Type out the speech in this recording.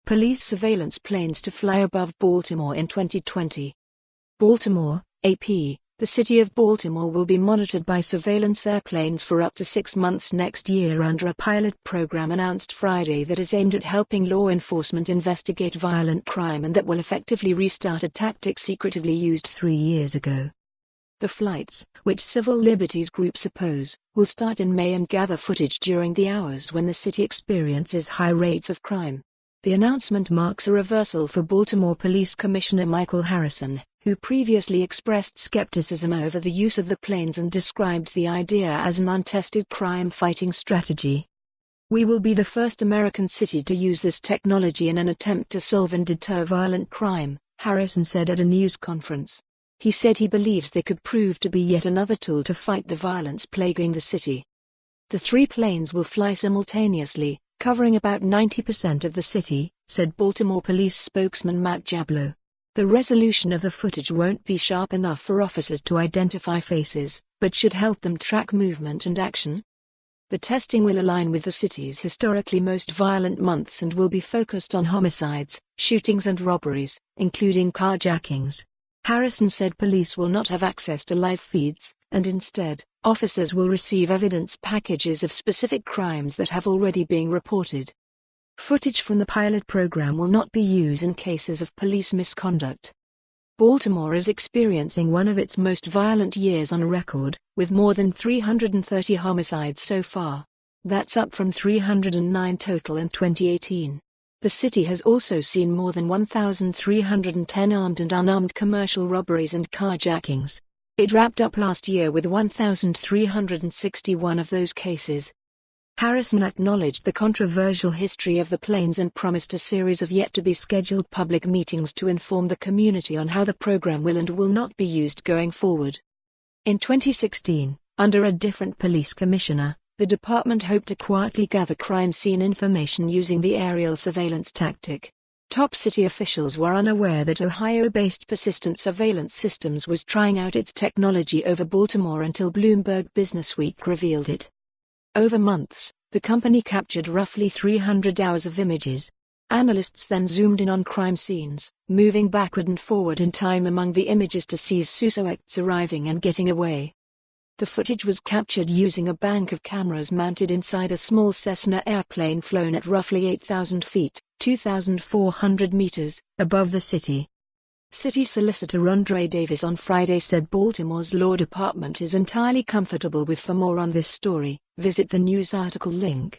Police surveillance planes to fly above Baltimore in 2020. Baltimore, AP. The city of Baltimore will be monitored by surveillance airplanes for up to 6 months next year under a pilot program announced Friday that is aimed at helping law enforcement investigate violent crime and that will effectively restart a tactic secretively used 3 years ago. The flights, which civil liberties groups oppose, will start in May and gather footage during the hours when the city experiences high rates of crime. The announcement marks a reversal for Baltimore Police Commissioner Michael Harrison, who previously expressed skepticism over the use of the planes and described the idea as an untested crime-fighting strategy. "We will be the first American city to use this technology in an attempt to solve and deter violent crime," Harrison said at a news conference. He said he believes they could prove to be yet another tool to fight the violence plaguing the city. The 3 planes will fly simultaneously, covering about 90% of the city, said Baltimore police spokesman Matt Jablow. The resolution of the footage won't be sharp enough for officers to identify faces, but should help them track movement and action. The testing will align with the city's historically most violent months and will be focused on homicides, shootings and robberies, including carjackings. Harrison said police will not have access to live feeds, and instead, officers will receive evidence packages of specific crimes that have already been reported. Footage from the pilot program will not be used in cases of police misconduct. Baltimore is experiencing one of its most violent years on record, with more than 330 homicides so far. That's up from 309 total in 2018. The city has also seen more than 1,310 armed and unarmed commercial robberies and carjackings. It wrapped up last year with 1,361 of those cases. Harrison acknowledged the controversial history of the planes and promised a series of yet-to-be-scheduled public meetings to inform the community on how the program will and will not be used going forward. In 2016, under a different police commissioner, the department hoped to quietly gather crime scene information using the aerial surveillance tactic. Top city officials were unaware that Ohio-based Persistent Surveillance Systems was trying out its technology over Baltimore until Bloomberg Businessweek revealed it. Over months, the company captured roughly 300 hours of images. Analysts then zoomed in on crime scenes, moving backward and forward in time among the images to seize suspects arriving and getting away. The footage was captured using a bank of cameras mounted inside a small Cessna airplane flown at roughly 8,000 feet, 2,400 meters, above the city. City Solicitor Andre Davis on Friday said Baltimore's law department is entirely comfortable with. For more on this story, visit the news article link.